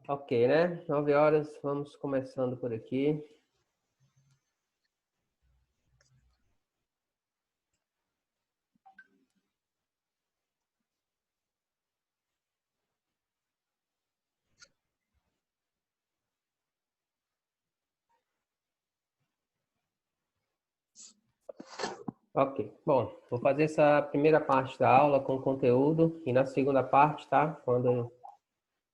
Ok, né? 9 horas, vamos começando por aqui. Ok, bom, vou fazer essa primeira parte da aula com conteúdo e na segunda parte, tá? Quando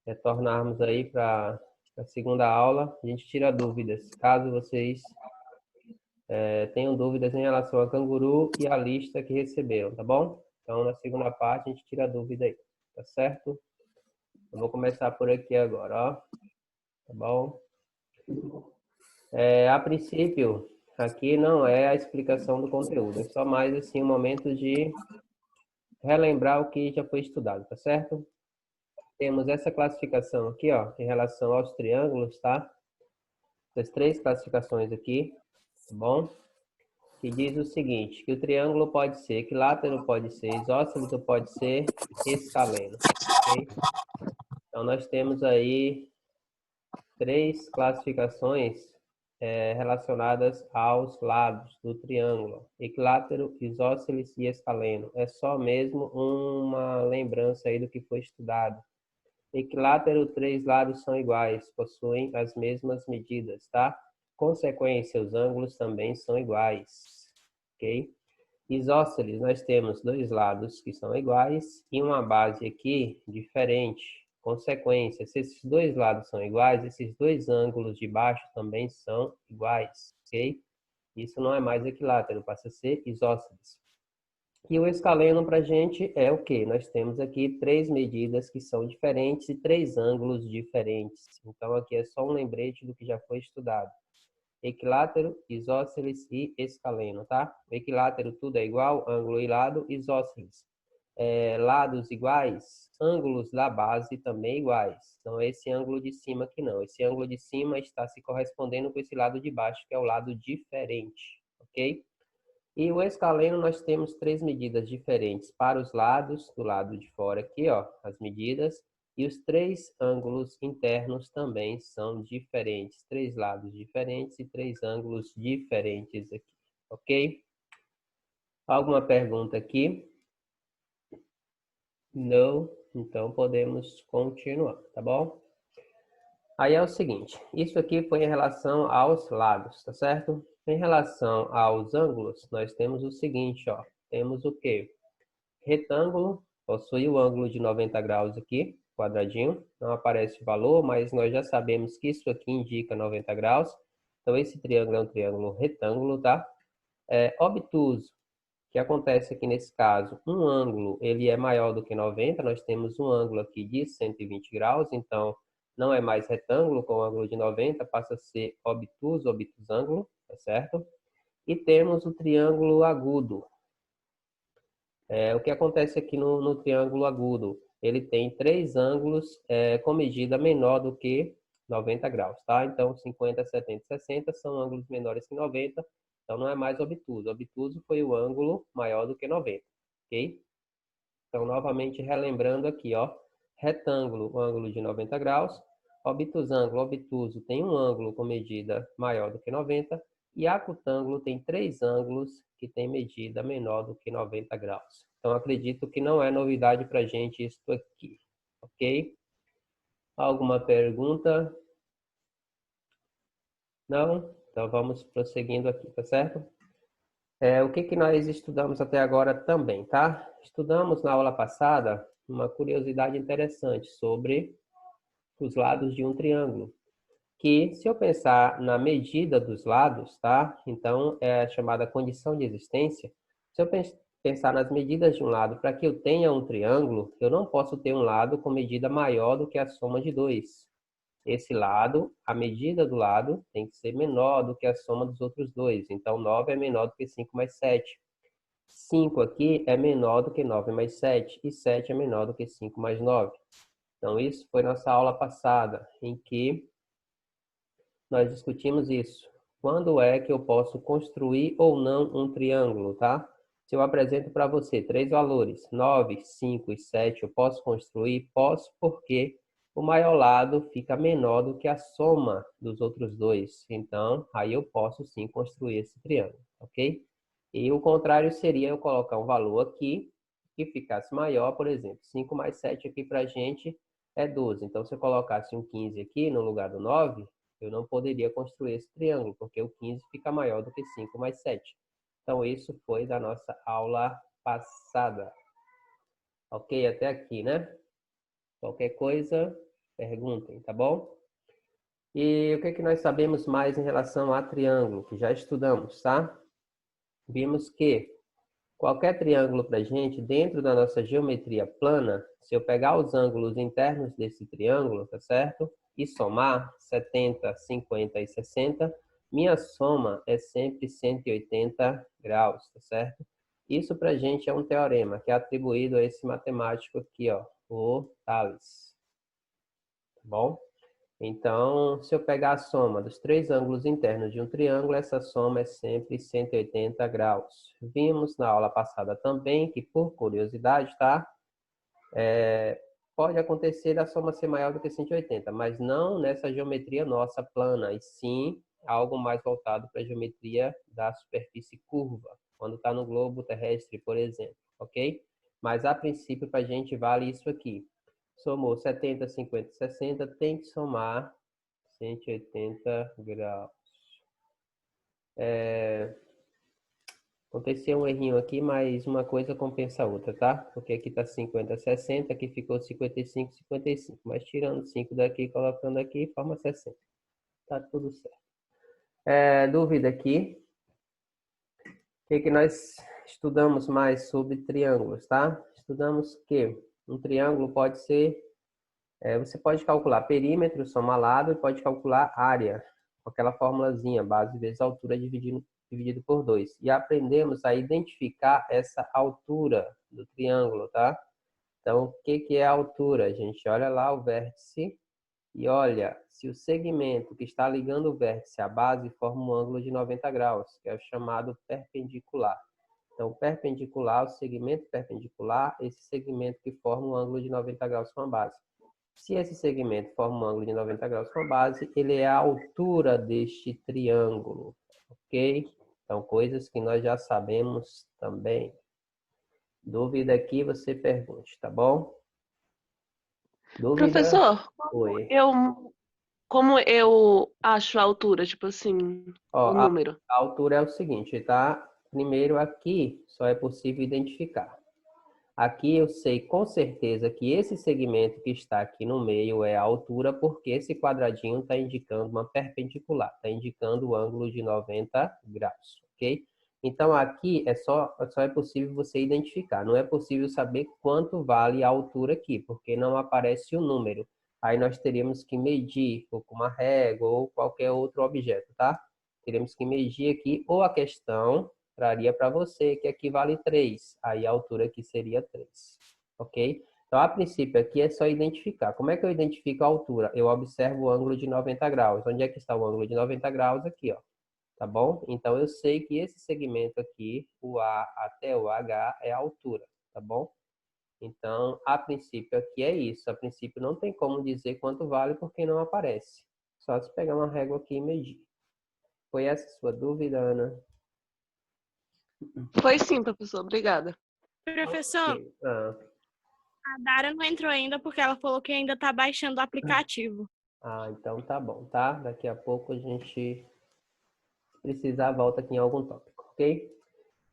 retornarmos aí para a segunda aula, a gente tira dúvidas. Caso vocês tenham dúvidas em relação a canguru e a lista que receberam, tá bom? Então, na segunda parte, a gente tira dúvida aí, tá certo? Eu vou começar por aqui agora, ó. Tá bom? A princípio, aqui não é a explicação do conteúdo, é só mais assim um momento de relembrar o que já foi estudado, tá certo? Temos essa classificação aqui, ó, em relação aos triângulos, tá? Essas três classificações aqui, tá bom? Que diz o seguinte, que o triângulo pode ser equilátero, pode ser isósceles ou pode ser escaleno, ok? Então, nós temos aí três classificações relacionadas aos lados do triângulo, equilátero, isósceles e escaleno. É só mesmo uma lembrança aí do que foi estudado. Equilátero, três lados são iguais, possuem as mesmas medidas, tá? Consequência, os ângulos também são iguais, ok? Isósceles, nós temos dois lados que são iguais e uma base aqui diferente. Consequência, se esses dois lados são iguais, esses dois ângulos de baixo também são iguais, ok? Isso não é mais equilátero, passa a ser isósceles. E o escaleno para a gente é o quê? Nós temos aqui três medidas que são diferentes e três ângulos diferentes. Então, aqui é só um lembrete do que já foi estudado. Equilátero, isósceles e escaleno, tá? Equilátero tudo é igual, ângulo e lado, isósceles. Lados iguais, ângulos da base também iguais. Então, esse ângulo de cima aqui não. Esse ângulo de cima está se correspondendo com esse lado de baixo, que é o lado diferente, ok? E o escaleno nós temos três medidas diferentes para os lados, do lado de fora aqui, ó, as medidas, e os três ângulos internos também são diferentes, três lados diferentes e três ângulos diferentes aqui, ok? Alguma pergunta aqui? Não? Então podemos continuar, tá bom? Aí é o seguinte, isso aqui foi em relação aos lados, tá certo? Em relação aos ângulos, nós temos o seguinte, ó. Temos o quê? Retângulo, possui o ângulo de 90 graus aqui, quadradinho. Não aparece o valor, mas nós já sabemos que isso aqui indica 90 graus. Então, esse triângulo é um triângulo retângulo, tá? Obtuso, que acontece aqui nesse caso, um ângulo ele é maior do que 90, nós temos um ângulo aqui de 120 graus, então não é mais retângulo com o ângulo de 90, passa a ser obtuso, obtusângulo, tá certo? E temos o triângulo agudo. O que acontece aqui no triângulo agudo? Ele tem três ângulos com medida menor do que 90 graus, tá? Então, 50, 70 e 60 são ângulos menores que 90, então não é mais obtuso. Obtuso foi o ângulo maior do que 90, ok? Então, novamente, relembrando aqui, ó, retângulo, ângulo de 90 graus, obtusângulo, obtuso tem um ângulo com medida maior do que 90, e acutângulo tem três ângulos que tem medida menor do que 90 graus. Então, acredito que não é novidade para a gente isso aqui, ok? Alguma pergunta? Não? Então, vamos prosseguindo aqui, tá certo? O que nós estudamos até agora também, tá? Estudamos na aula passada uma curiosidade interessante sobre os lados de um triângulo, que se eu pensar na medida dos lados, tá? Então, é a chamada condição de existência. Se eu pensar nas medidas de um lado, para que eu tenha um triângulo, eu não posso ter um lado com medida maior do que a soma de dois. Esse lado, a medida do lado tem que ser menor do que a soma dos outros dois. Então, 9 é menor do que 5 mais 7. 5 aqui é menor do que 9 mais 7. E 7 é menor do que 5 mais 9. Então, isso foi nossa aula passada, em que nós discutimos isso. Quando é que eu posso construir ou não um triângulo, tá? Se eu apresento para você três valores, 9, 5 e 7, eu posso construir? Posso, porque o maior lado fica menor do que a soma dos outros dois. Então, aí eu posso sim construir esse triângulo, ok? E o contrário seria eu colocar um valor aqui que ficasse maior, por exemplo, 5 mais 7 aqui para a gente é 12. Então, se eu colocasse um 15 aqui no lugar do 9, eu não poderia construir esse triângulo, porque o 15 fica maior do que 5 mais 7. Então, isso foi da nossa aula passada. Ok? Até aqui, né? Qualquer coisa, perguntem, tá bom? E o que é que nós sabemos mais em relação a triângulo, que já estudamos, tá? Vimos que qualquer triângulo para a gente, dentro da nossa geometria plana, se eu pegar os ângulos internos desse triângulo, tá certo? E somar 70, 50 e 60, minha soma é sempre 180 graus, tá certo? Isso para a gente é um teorema que é atribuído a esse matemático aqui, ó, o Tales. Tá bom? Então, se eu pegar a soma dos três ângulos internos de um triângulo, essa soma é sempre 180 graus. Vimos na aula passada também que, por curiosidade, tá? Pode acontecer a soma ser maior do que 180, mas não nessa geometria nossa plana, e sim algo mais voltado para a geometria da superfície curva, quando está no globo terrestre, por exemplo, ok? Mas, a princípio, para a gente vale isso aqui. Somou 70, 50, 60, tem que somar 180 graus. Aconteceu um errinho aqui, mas uma coisa compensa a outra, tá? Porque aqui tá 50, 60, aqui ficou 55, 55. Mas tirando 5 daqui, colocando aqui, forma 60. Tá tudo certo. Dúvida aqui? O que nós estudamos mais sobre triângulos, tá? Estudamos que um triângulo pode ser... você pode calcular perímetro, soma lado, e pode calcular área, com aquela formulazinha, base vezes altura dividido por 2. E aprendemos a identificar essa altura do triângulo, tá? Então, o que é a altura? A gente olha lá o vértice e olha se o segmento que está ligando o vértice à base forma um ângulo de 90 graus, que é o chamado perpendicular. Então, perpendicular, o segmento perpendicular, esse segmento que forma um ângulo de 90 graus com a base. Se esse segmento forma um ângulo de 90 graus com a base, ele é a altura deste triângulo, ok? Então, coisas que nós já sabemos também. Dúvida aqui, você pergunte, tá bom? Dúvida? Professor, Oi. como eu acho a altura, tipo assim, Ó, o número? a altura é o seguinte, tá? Primeiro aqui, só é possível identificar. Aqui eu sei com certeza que esse segmento que está aqui no meio é a altura, porque esse quadradinho está indicando uma perpendicular, está indicando o ângulo de 90 graus, ok? Então aqui só é possível você identificar, não é possível saber quanto vale a altura aqui, porque não aparece o número. Aí nós teríamos que medir ou com uma régua ou qualquer outro objeto, tá? Teríamos que medir aqui, ou a questão traria para você que aqui vale 3, aí a altura aqui seria 3, ok? Então, a princípio aqui é só identificar. Como é que eu identifico a altura? Eu observo o ângulo de 90 graus. Onde é que está o ângulo de 90 graus? Aqui, ó. Tá bom? Então, eu sei que esse segmento aqui, o A até o H, é a altura, tá bom? Então, a princípio aqui é isso. A princípio não tem como dizer quanto vale porque não aparece. Só se pegar uma régua aqui e medir. Foi essa a sua dúvida, Ana? Foi sim, professor. Obrigada. Professor, Ah, a Dara não entrou ainda porque ela falou que ainda está baixando o aplicativo. então tá bom, tá? Daqui a pouco a gente precisar volta aqui em algum tópico, ok?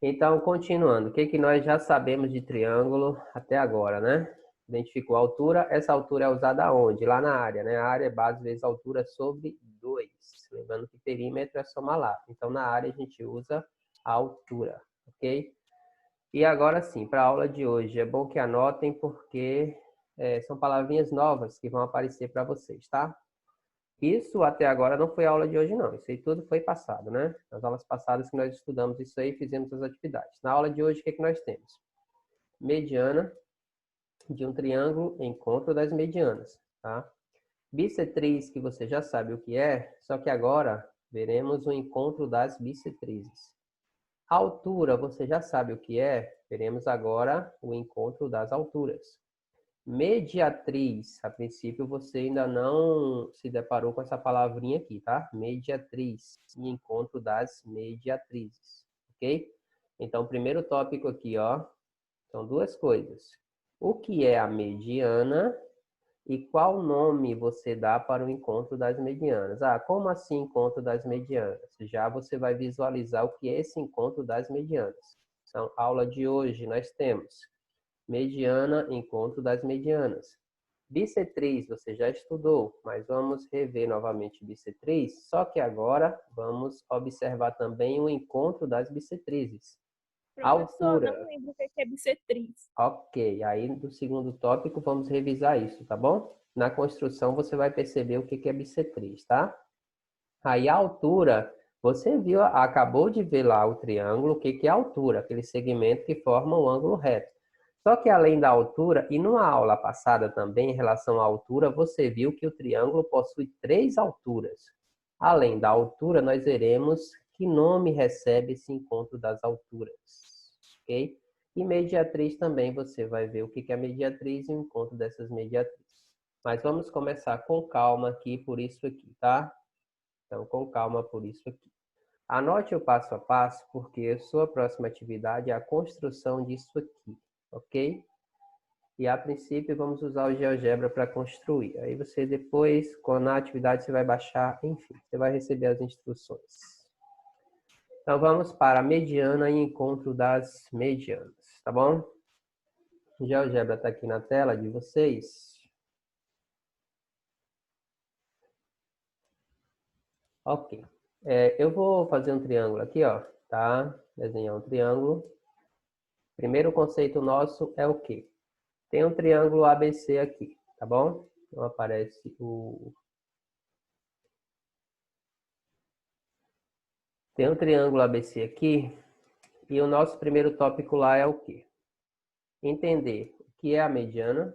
Então, continuando, o que nós já sabemos de triângulo até agora, né? Identificou a altura, essa altura é usada aonde? Lá na área, né? A área é base vezes altura sobre 2. Lembrando que perímetro é soma lado. Então, na área a gente usa a altura, ok? E agora sim, para a aula de hoje, é bom que anotem porque são palavrinhas novas que vão aparecer para vocês, tá? Isso até agora não foi a aula de hoje, não. Isso aí tudo foi passado, né? Nas aulas passadas que nós estudamos isso aí, fizemos as atividades. Na aula de hoje, o que nós temos? Mediana de um triângulo, encontro das medianas, tá? Bissetriz, que você já sabe o que é, só que agora veremos o encontro das bissetrizes. Altura, você já sabe o que é, veremos agora o encontro das alturas. Mediatriz. A princípio, você ainda não se deparou com essa palavrinha aqui, tá? Mediatriz. E encontro das mediatrizes, ok? Então, o primeiro tópico aqui, ó, são duas coisas. O que é a mediana e qual nome você dá para o encontro das medianas? Ah, como assim encontro das medianas? Já você vai visualizar o que é esse encontro das medianas. Então, aula de hoje nós temos mediana, encontro das medianas. Bissetriz, você já estudou, mas vamos rever novamente bissetriz, só que agora vamos observar também o encontro das bissetrizes. Professor, Altura. não lembro o que é bissetriz. Ok, aí no segundo tópico vamos revisar isso, tá bom? Na construção você vai perceber o que é bissetriz, tá? Aí a altura, você viu, acabou de ver lá o triângulo, o que é a altura? Aquele segmento que forma o ângulo reto. Só que além da altura, e numa aula passada também, em relação à altura, você viu que o triângulo possui 3 alturas. Além da altura, nós veremos que nome recebe esse encontro das alturas, ok? E mediatriz também, você vai ver o que é a mediatriz e o encontro dessas mediatrizes. Mas vamos começar com calma aqui, por isso aqui, tá? Então, com calma por isso aqui. Anote o passo a passo, porque a sua próxima atividade é a construção disso aqui, ok? E a princípio vamos usar o GeoGebra para construir. Aí você depois, na atividade, você vai baixar, enfim, você vai receber as instruções. Então vamos para a mediana e encontro das medianas, tá bom? O GeoGebra está aqui na tela de vocês. Ok. Eu vou fazer um triângulo aqui, ó, tá? Desenhar um triângulo. Primeiro conceito nosso é o quê? Tem um triângulo ABC aqui, tá bom? Então aparece o... Tem um triângulo ABC aqui e o nosso primeiro tópico lá é o quê? Entender o que é a mediana,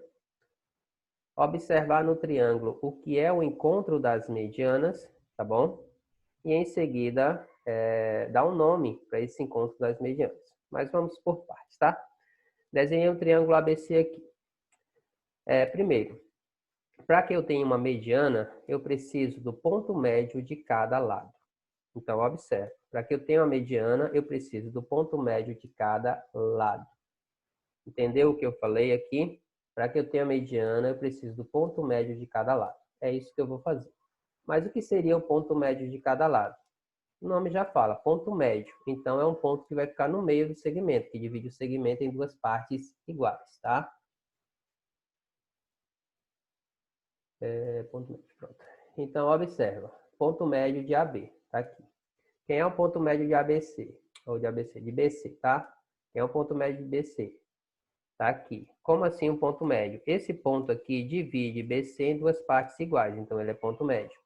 observar no triângulo o que é o encontro das medianas, tá bom? E em seguida, dar um nome para esse encontro das medianas. Mas vamos por partes, tá? Desenhei um triângulo ABC aqui. Primeiro, para que eu tenha uma mediana, eu preciso do ponto médio de cada lado. Então, observe. Para que eu tenha uma mediana, eu preciso do ponto médio de cada lado. Entendeu o que eu falei aqui? Para que eu tenha mediana, eu preciso do ponto médio de cada lado. É isso que eu vou fazer. Mas o que seria o ponto médio de cada lado? O nome já fala, ponto médio. Então, é um ponto que vai ficar no meio do segmento, que divide o segmento em duas partes iguais, tá? Ponto médio, pronto. Então, observa. Ponto médio de AB, tá aqui. Quem é o ponto médio de ABC? Ou de ABC? De BC, tá? Quem é o ponto médio de BC? Tá aqui. Como assim um ponto médio? Esse ponto aqui divide BC em duas partes iguais, então ele é ponto médio.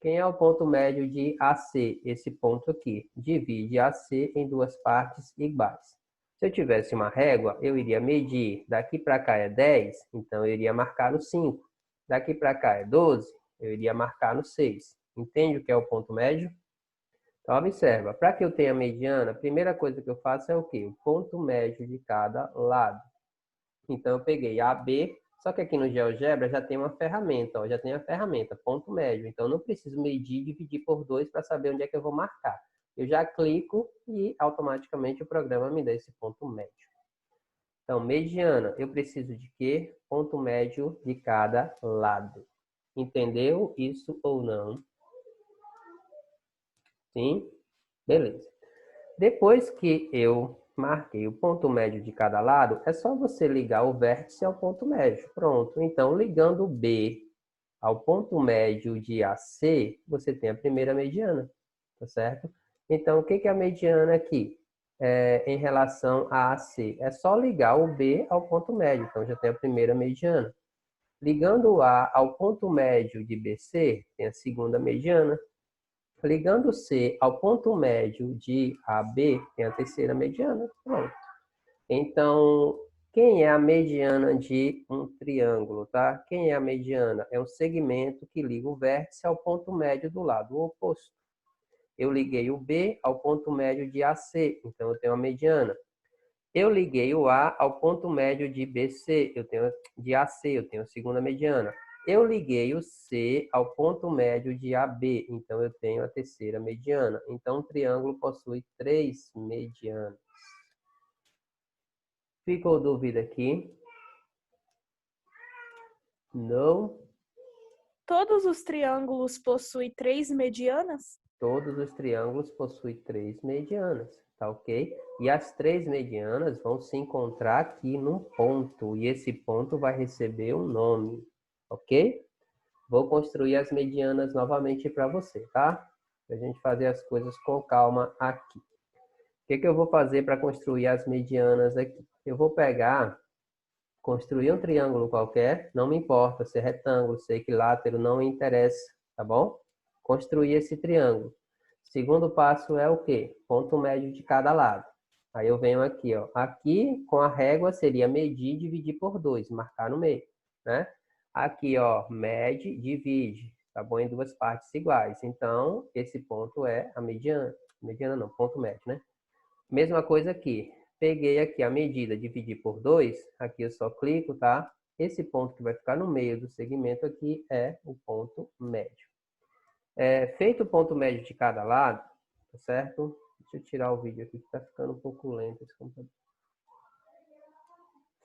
Quem é o ponto médio de AC? Esse ponto aqui. Divide AC em duas partes iguais. Se eu tivesse uma régua, eu iria medir. Daqui para cá é 10, então eu iria marcar no 5. Daqui para cá é 12, eu iria marcar no 6. Entende o que é o ponto médio? Então, observa. Para que eu tenha mediana, a primeira coisa que eu faço é o quê? O ponto médio de cada lado. Então, eu peguei AB, só que aqui no GeoGebra já tem uma ferramenta, ó, já tem a ferramenta, ponto médio. Então, eu não preciso medir e dividir por 2 para saber onde é que eu vou marcar. Eu já clico e automaticamente o programa me dá esse ponto médio. Então, mediana, eu preciso de quê? Ponto médio de cada lado. Entendeu isso ou não? Sim? Beleza. Depois que eu marquei o ponto médio de cada lado, é só você ligar o vértice ao ponto médio. Pronto. Então, ligando o B ao ponto médio de AC, você tem a primeira mediana, tá certo? Então, o que é a mediana aqui? Em relação a AC? É só ligar o B ao ponto médio, então já tem a primeira mediana. Ligando o A ao ponto médio de BC, tem a segunda mediana. Ligando C ao ponto médio de AB, tem a terceira mediana. Pronto. Então, quem é a mediana de um triângulo, tá? Quem é a mediana? É um segmento que liga o vértice ao ponto médio do lado oposto. Eu liguei o B ao ponto médio de AC, então eu tenho a mediana. Eu liguei o A ao ponto médio de BC, de AC, eu tenho a segunda mediana. Eu liguei o C ao ponto médio de AB, então eu tenho a terceira mediana. Então, o triângulo possui 3 medianas. Ficou dúvida aqui? Não? Todos os triângulos possuem 3 medianas? Todos os triângulos possuem 3 medianas, tá ok? E as 3 medianas vão se encontrar aqui num ponto, e esse ponto vai receber um nome, ok? Vou construir as medianas novamente para você, tá? Para a gente fazer as coisas com calma aqui. O que eu vou fazer para construir as medianas aqui? Eu vou construir um triângulo qualquer, não me importa se é retângulo, se é equilátero, não me interessa, tá bom? Construir esse triângulo. Segundo passo é o quê? Ponto médio de cada lado. Aí eu venho aqui, ó. Aqui, com a régua, seria medir e dividir por 2, marcar no meio, né? Aqui, ó, mede, divide, tá bom? Em duas partes iguais. Então, esse ponto é a mediana. Mediana não, ponto médio, né? Mesma coisa aqui. Peguei aqui a medida, dividi por 2. Aqui eu só clico, tá? Esse ponto que vai ficar no meio do segmento aqui é o ponto médio. Feito o ponto médio de cada lado, tá certo? Deixa eu tirar o vídeo aqui que tá ficando um pouco lento esse computador.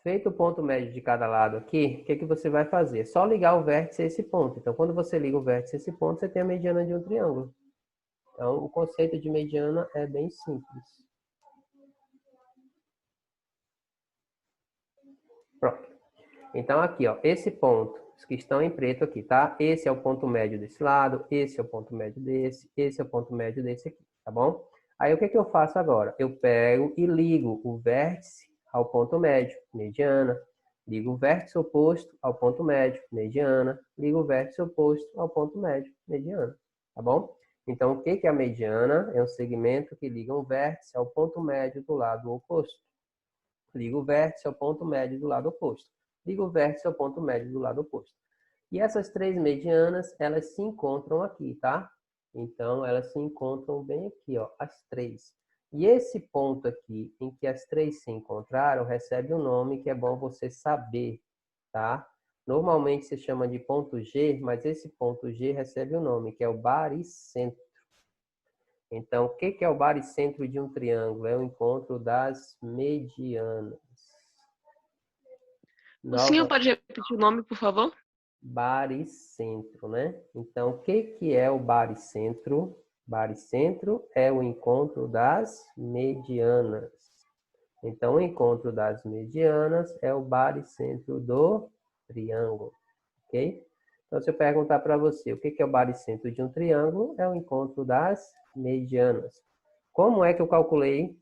Feito o ponto médio de cada lado aqui, o que você vai fazer? É só ligar o vértice a esse ponto. Então, quando você liga o vértice a esse ponto, você tem a mediana de um triângulo. Então, o conceito de mediana é bem simples. Pronto. Então, aqui, ó, esse ponto, os que estão em preto aqui, tá? Esse é o ponto médio desse lado, esse é o ponto médio desse, esse é o ponto médio desse aqui, tá bom? Aí, o que eu faço agora? Eu pego e ligo o vértice ao ponto médio, mediana. Ligo o vértice oposto ao ponto médio, mediana. Ligo o vértice oposto ao ponto médio, mediana, tá bom? Então, o que é a mediana? É um segmento que liga um vértice ao ponto médio do lado oposto. Ligo o vértice ao ponto médio do lado oposto. Ligo o vértice ao ponto médio do lado oposto. E essas 3 medianas, elas se encontram aqui, tá? Então, elas se encontram bem aqui, ó, as 3. E esse ponto aqui, em que as 3 se encontraram, recebe um nome que é bom você saber, tá? Normalmente se chama de ponto G, mas esse ponto G recebe um nome, que é o baricentro. Então, o que é o baricentro de um triângulo? É o encontro das medianas. O senhor pode repetir o nome, por favor? Baricentro, né? Então, o que é o baricentro? Baricentro é o encontro das medianas. Então, o encontro das medianas é o baricentro do triângulo, ok? Então, se eu perguntar para você o que é o baricentro de um triângulo, é o encontro das medianas. Como é que eu calculei?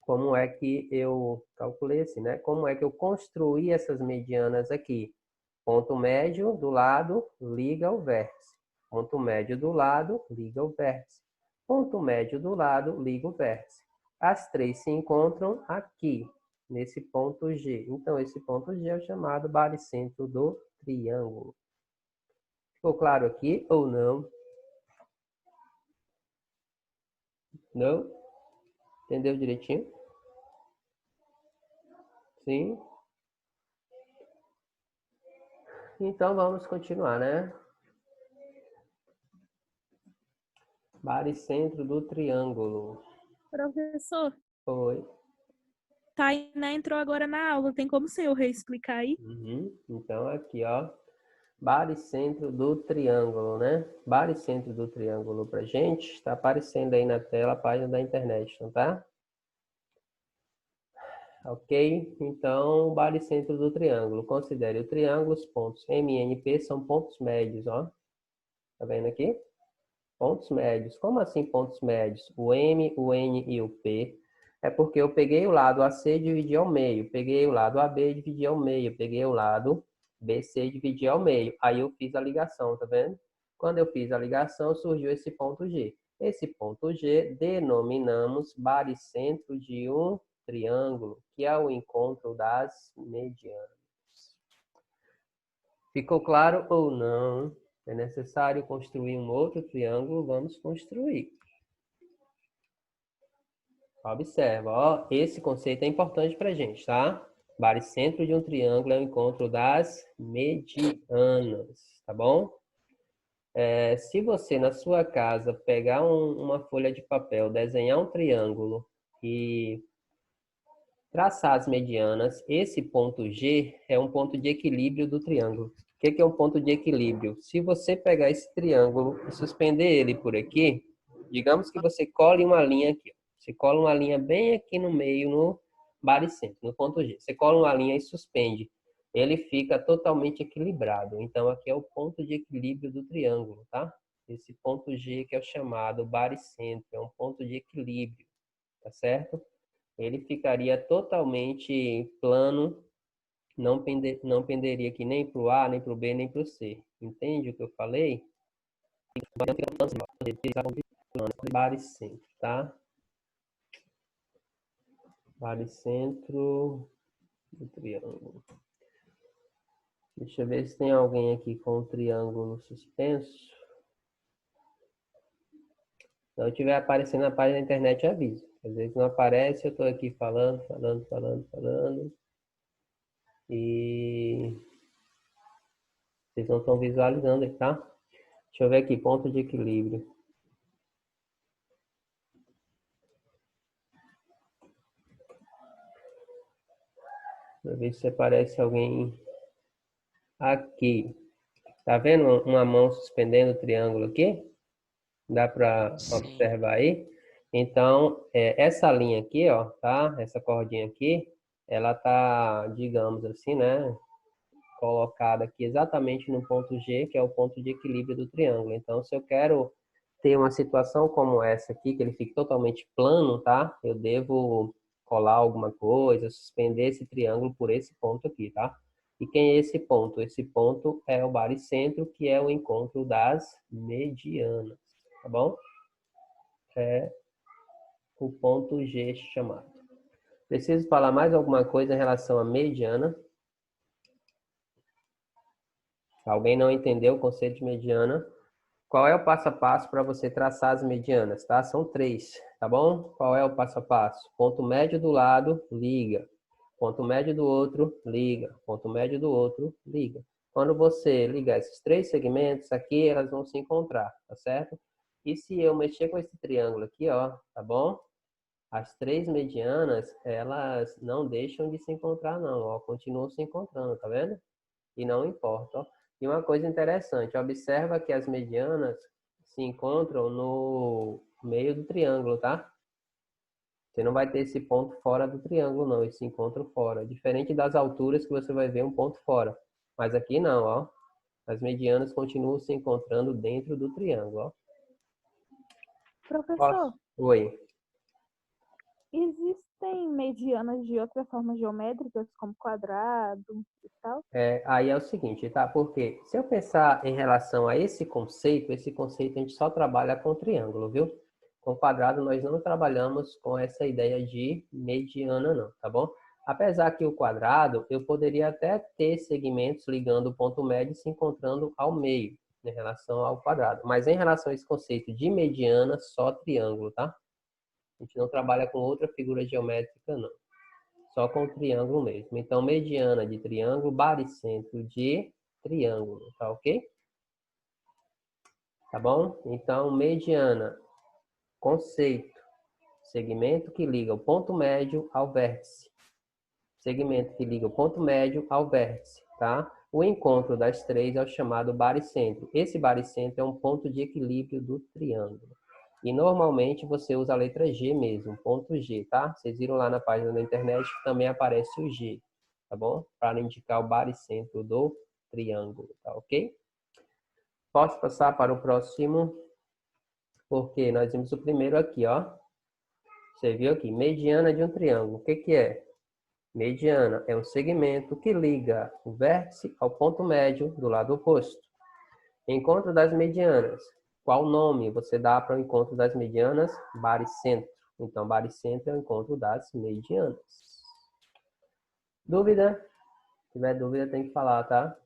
Como é que eu calculei assim, né? Como é que eu construí essas medianas aqui? Ponto médio do lado, liga o vértice. Ponto médio do lado, liga o vértice. Ponto médio do lado, liga o vértice. As 3 se encontram aqui, nesse ponto G. Então, esse ponto G é o chamado baricentro do triângulo. Ficou claro aqui ou não? Não? Entendeu direitinho? Sim? Então, vamos continuar, né? Baricentro do triângulo. Professor, Oi. Tainá entrou agora na aula. Tem como o senhor reexplicar aí? Então, aqui, ó. Baricentro do triângulo, né? Baricentro do triângulo pra gente. Está aparecendo aí na tela a página da internet, não tá? Ok? Então, baricentro do triângulo. Considere o triângulo, os pontos MNP são pontos médios, ó. Tá vendo aqui? Pontos médios. Como assim pontos médios? O M, o N e o P. É porque eu peguei o lado AC e dividi ao meio. Peguei o lado AB e dividi ao meio. Peguei o lado BC e dividi ao meio. Aí eu fiz a ligação, tá vendo? Quando eu fiz a ligação, surgiu esse ponto G. Esse ponto G denominamos baricentro de um triângulo, que é o encontro das medianas. Ficou claro ou não? É necessário construir um outro triângulo? Vamos construir. Observa, ó, esse conceito é importante para a gente, tá? Baricentro de um triângulo é o encontro das medianas, tá bom? Se você, na sua casa, pegar uma folha de papel, desenhar um triângulo e traçar as medianas, esse ponto G é um ponto de equilíbrio do triângulo. O que é um ponto de equilíbrio? Se você pegar esse triângulo e suspender ele por aqui, digamos que você cole uma linha aqui. Você cola uma linha bem aqui no meio, no baricentro, no ponto G. Você cola uma linha e suspende. Ele fica totalmente equilibrado. Então, aqui é o ponto de equilíbrio do triângulo, tá? Esse ponto G que é o chamado baricentro, é um ponto de equilíbrio, tá certo? Ele ficaria totalmente plano, não penderia aqui nem para o A, nem para o B, nem para o C. Entende o que eu falei? Baricentro, tá? Baricentro do triângulo. Deixa eu ver se tem alguém aqui com o triângulo suspenso. Se não estiver aparecendo na página da internet, eu aviso. Às vezes não aparece, eu estou aqui falando. E vocês não estão visualizando aí, tá? Deixa eu ver aqui, ponto de equilíbrio. Deixa eu ver se aparece alguém aqui. Tá vendo uma mão suspendendo o triângulo aqui? Dá para observar aí? Então, essa linha aqui, ó, tá? Essa cordinha aqui, ela tá, digamos assim, né? Colocada aqui exatamente no ponto G, que é o ponto de equilíbrio do triângulo. Então, se eu quero ter uma situação como essa aqui, que ele fique totalmente plano, tá? Eu devo colar alguma coisa, suspender esse triângulo por esse ponto aqui, tá? E quem é esse ponto? Esse ponto é o baricentro, que é o encontro das medianas, tá bom? É o ponto G chamado. Preciso falar mais alguma coisa em relação à mediana? Alguém não entendeu o conceito de mediana? Qual é o passo a passo para você traçar as medianas, tá? São 3, tá bom? Qual é o passo a passo? Ponto médio do lado, liga. Ponto médio do outro, liga. Ponto médio do outro, liga. Quando você ligar esses 3 segmentos aqui, elas vão se encontrar, tá certo? E se eu mexer com esse triângulo aqui, ó, tá bom? As 3 medianas, elas não deixam de se encontrar, não, ó. Continuam se encontrando, tá vendo? E não importa, ó. E uma coisa interessante, observa que as medianas se encontram no meio do triângulo, tá? Você não vai ter esse ponto fora do triângulo, não. Eles se encontram fora. Diferente das alturas que você vai ver um ponto fora. Mas aqui não, ó. As medianas continuam se encontrando dentro do triângulo, ó. Professor, Oi. existem medianas de outras formas geométricas, como quadrado e tal? Aí é o seguinte, tá? Porque se eu pensar em relação a esse conceito a gente só trabalha com triângulo, viu? Com quadrado nós não trabalhamos com essa ideia de mediana, não, tá bom? Apesar que o quadrado, eu poderia até ter segmentos ligando o ponto médio e se encontrando ao meio, em relação ao quadrado. Mas em relação a esse conceito de mediana, só triângulo, tá? A gente não trabalha com outra figura geométrica, não. Só com o triângulo mesmo. Então, mediana de triângulo, baricentro de triângulo, tá ok? Tá bom? Então, mediana, conceito, segmento que liga o ponto médio ao vértice. Segmento que liga o ponto médio ao vértice, tá? O encontro das 3 é o chamado baricentro. Esse baricentro é um ponto de equilíbrio do triângulo. E normalmente você usa a letra G mesmo, ponto G, tá? Vocês viram lá na página da internet que também aparece o G, tá bom? Para indicar o baricentro do triângulo, tá ok? Posso passar para o próximo? Porque nós vimos o primeiro aqui, ó. Você viu aqui, mediana de um triângulo. O que que é? Mediana é um segmento que liga o vértice ao ponto médio do lado oposto. Encontro das medianas. Qual nome você dá para o encontro das medianas? Baricentro. Então, baricentro é o encontro das medianas. Dúvida? Se tiver dúvida, tem que falar, tá?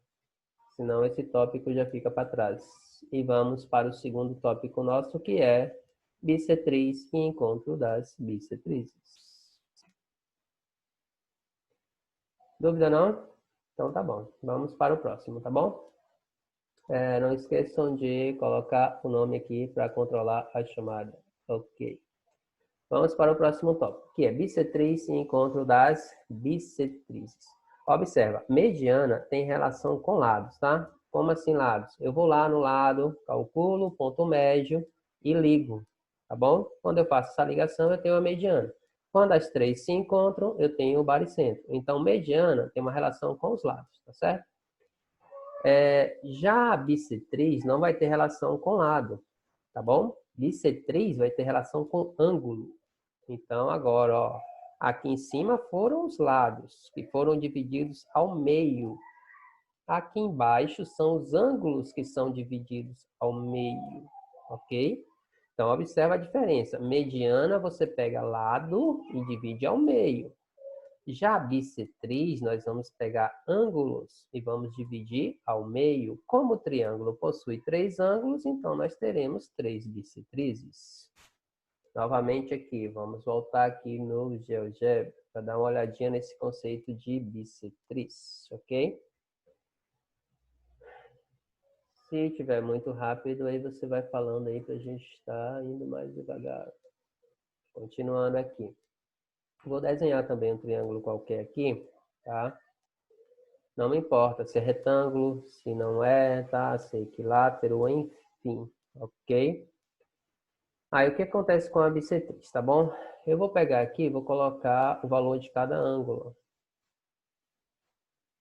Senão esse tópico já fica para trás. E vamos para o segundo tópico nosso, que é bissetriz e encontro das bissetrizes. Dúvida não? Então tá bom. Vamos para o próximo, tá bom? Não esqueçam de colocar o nome aqui para controlar a chamada. Ok. Vamos para o próximo tópico, que é bissetriz e encontro das bissetrizes. Observa, mediana tem relação com lados, tá? Como assim lados? Eu vou lá no lado, calculo o ponto médio e ligo, tá bom? Quando eu faço essa ligação, eu tenho a mediana. Quando as três se encontram, eu tenho o baricentro. Então, mediana tem uma relação com os lados, tá certo? Já a bissetriz não vai ter relação com lado, tá bom? Bissetriz vai ter relação com ângulo. Então, agora, ó, aqui em cima foram os lados, que foram divididos ao meio. Aqui embaixo são os ângulos que são divididos ao meio, ok? Então, observa a diferença. Mediana, você pega lado e divide ao meio. Já a bissetriz, nós vamos pegar ângulos e vamos dividir ao meio. Como o triângulo possui 3 ângulos, então nós teremos 3 bissetrizes. Novamente aqui, vamos voltar aqui no GeoGebra para dar uma olhadinha nesse conceito de bissetriz, ok? Se estiver muito rápido, aí você vai falando aí para a gente estar indo mais devagar. Continuando aqui. Vou desenhar também um triângulo qualquer aqui, tá? Não me importa se é retângulo, se não é, tá? Se é equilátero, enfim, ok? Aí o que acontece com a bissetriz, tá bom? Eu vou pegar aqui e vou colocar o valor de cada ângulo.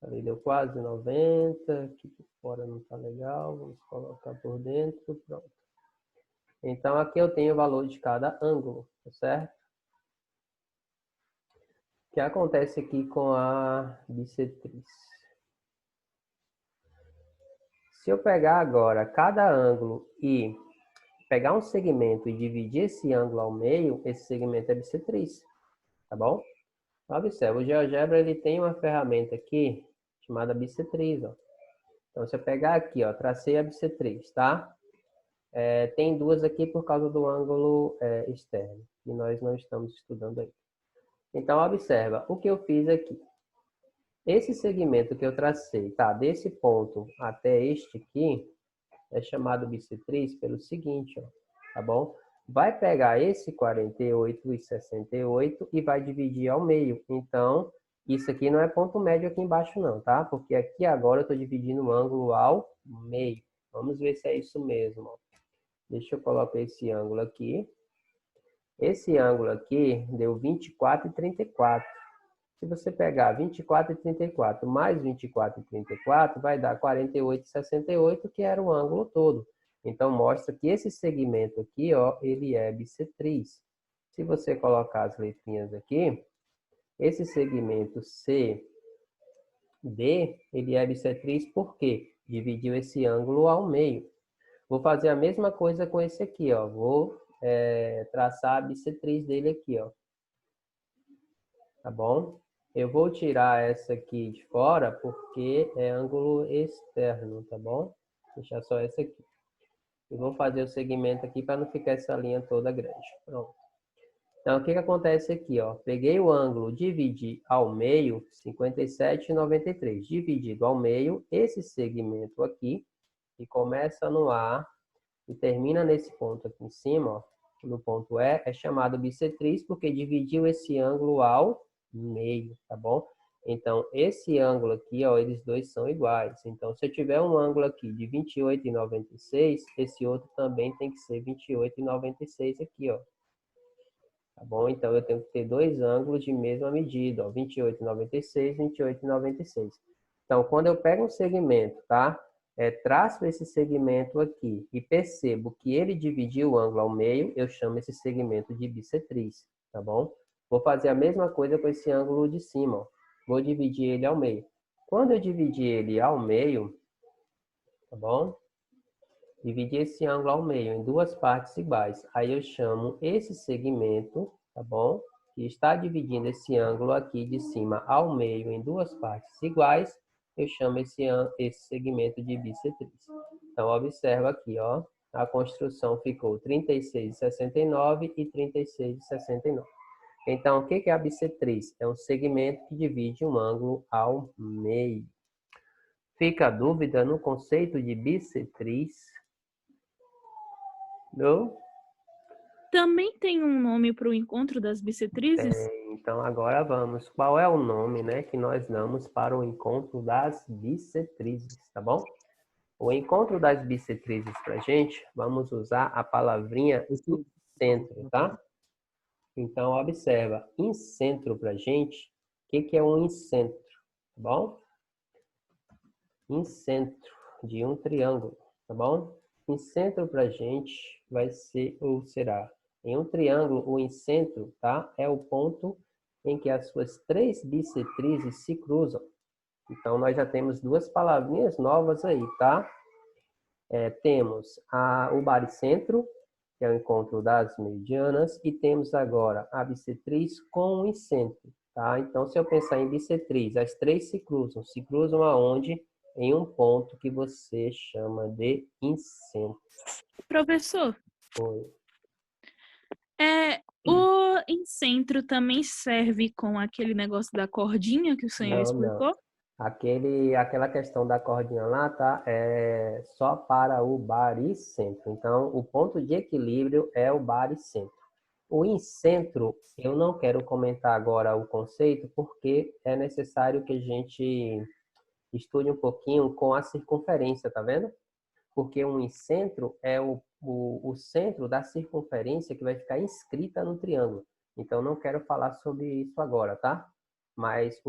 Ali deu quase 90, aqui por fora não tá legal, vamos colocar por dentro, pronto. Então aqui eu tenho o valor de cada ângulo, tá certo? O que acontece aqui com a bissetriz? Se eu pegar agora cada ângulo e pegar um segmento e dividir esse ângulo ao meio, esse segmento é bissetriz, tá bom? Observa, o GeoGebra ele tem uma ferramenta aqui chamada bissetriz, ó. Então, se eu pegar aqui, ó, tracei a bissetriz, tá? Tem duas aqui por causa do ângulo externo, que nós não estamos estudando aí. Então, observa o que eu fiz aqui. Esse segmento que eu tracei, tá? Desse ponto até este aqui, é chamado bissetriz pelo seguinte, ó, tá bom? Vai pegar esse 48 e 68 e vai dividir ao meio. Então, isso aqui não é ponto médio aqui embaixo não, tá? Porque aqui agora eu estou dividindo o ângulo ao meio. Vamos ver se é isso mesmo, ó. Deixa eu colocar esse ângulo aqui. Esse ângulo aqui deu 24 e 34. Se você pegar 24 e 34 mais 24 e 34, vai dar 48 e 68, que era o ângulo todo. Então, mostra que esse segmento aqui, ó, ele é bissetriz. Se você colocar as letrinhas aqui, esse segmento CD, ele é bissetriz porque dividiu esse ângulo ao meio. Vou fazer a mesma coisa com esse aqui, ó. Vou traçar a bissetriz dele aqui, ó. Tá bom? Eu vou tirar essa aqui de fora porque é ângulo externo, tá bom? Deixar só essa aqui. E vou fazer o segmento aqui para não ficar essa linha toda grande. Pronto. Então, o que acontece aqui, ó? Peguei o ângulo, dividi ao meio, 57,93. Dividido ao meio, esse segmento aqui, que começa no A e termina nesse ponto aqui em cima, ó, no ponto E, é chamado bissetriz porque dividiu esse ângulo ao meio, tá bom? Então, esse ângulo aqui, ó, eles dois são iguais. Então, se eu tiver um ângulo aqui de 28,96, esse outro também tem que ser 28,96 aqui, ó. Tá bom? Então, eu tenho que ter dois ângulos de mesma medida, ó, 28,96, 28,96. Então, quando eu pego um segmento, tá? Traço esse segmento aqui e percebo que ele dividiu o ângulo ao meio, eu chamo esse segmento de bissetriz, tá bom? Vou fazer a mesma coisa com esse ângulo de cima, ó. Vou dividir ele ao meio. Quando eu dividir ele ao meio, tá bom? Dividir esse ângulo ao meio em duas partes iguais. Aí eu chamo esse segmento, tá bom? Que está dividindo esse ângulo aqui de cima ao meio em duas partes iguais, eu chamo esse segmento de bissetriz. Então, observa aqui, ó. a construção ficou 36,69 e 36,69. Então, o que é a bissetriz? É um segmento que divide um ângulo ao meio. Fica a dúvida no conceito de bissetriz? Não? Também tem um nome para o encontro das bissetrizes? Então, agora vamos. Qual é o nome, né, que nós damos para o encontro das bissetrizes, tá bom? O encontro das bissetrizes para gente, vamos usar a palavrinha incentro, tá? Então, observa, incentro para gente, o que é um incentro, tá bom? Incentro de um triângulo, tá bom? Incentro para gente vai ser ou será. Em um triângulo, o incentro, tá? É o ponto em que as suas três bissetrizes se cruzam. Então, nós já temos duas palavrinhas novas aí, tá? Temos o baricentro, que é o encontro das medianas, e temos agora a bissetriz com o incentro, tá? Então, se eu pensar em bissetriz, as três se cruzam aonde? Em um ponto que você chama de incentro. Professor, Oi. o incentro também serve com aquele negócio da cordinha que o senhor Não. explicou? Aquela questão da cordinha lá, tá? É só para o baricentro. Então, o ponto de equilíbrio é o baricentro. O incentro, eu não quero comentar agora o conceito, porque é necessário que a gente estude um pouquinho com a circunferência, tá vendo? Porque um incentro é o centro da circunferência que vai ficar inscrita no triângulo. Então, não quero falar sobre isso agora, tá? Mas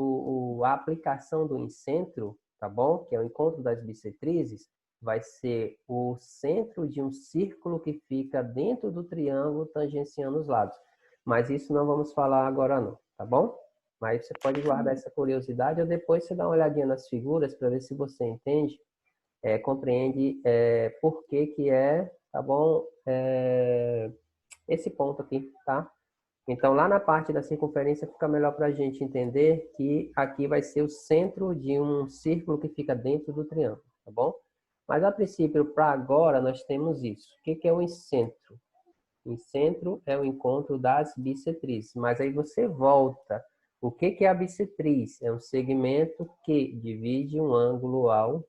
a aplicação do incentro, tá bom? Que é o encontro das bissetrizes, vai ser o centro de um círculo que fica dentro do triângulo tangenciando os lados. Mas isso não vamos falar agora não, tá bom? Mas você pode guardar essa curiosidade ou depois você dá uma olhadinha nas figuras para ver se você entende, compreende por que é, tá bom? Esse ponto aqui, tá? Então, lá na parte da circunferência fica melhor para a gente entender que aqui vai ser o centro de um círculo que fica dentro do triângulo, tá bom? Mas, a princípio, para agora, nós temos isso. O que é o incentro? O incentro é o encontro das bissetrizes. Mas aí você volta. O que é a bissetriz? É um segmento que divide um ângulo ao